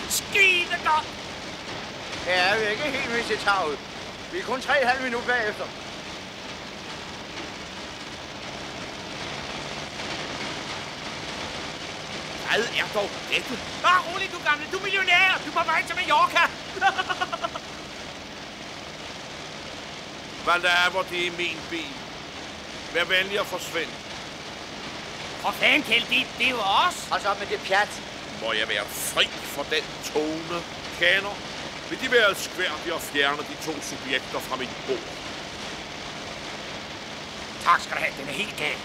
Skide godt! Ja, vi er ikke helt ved til taget. Vi er kun 3,5 minutter bagefter. Hvad er dog dette? Nå, rolig du gamle, du er millionær! Du er på vej til Mallorca! Hvad laver det i min bil? Vær venlig og forsvind. For fanden, Kjeld, det er jo os! Hold så op med det pjat. Må jeg være fri for den tone? Kaner, vil de være elskværdige og fjerne de 2 subjekter fra mit bord? Tak skal du have, den er helt gal.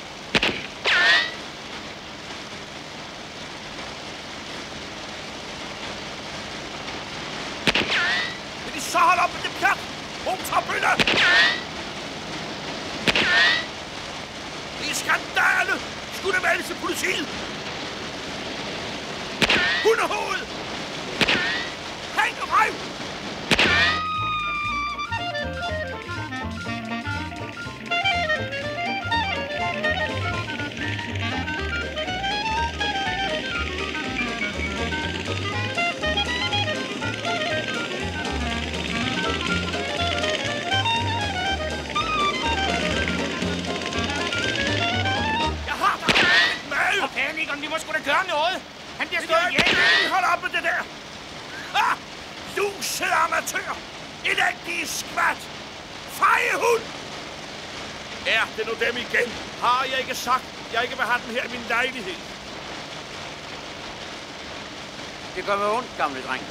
Vil de så holde op med det pjat? Motorbølle! Det er skandale! Skulle det meldes til politiet? Hundehoved! Hæng og rev! Vi må sgu da gøre noget. Han bliver slået ihjel. Hold op med det der. Ah! Luset amatør. Elendige skvat. Feje hund. Er det nu dem igen? Har jeg ikke sagt, jeg ikke vil have den her i min lejlighed? Det gør mig ondt, gamle dreng.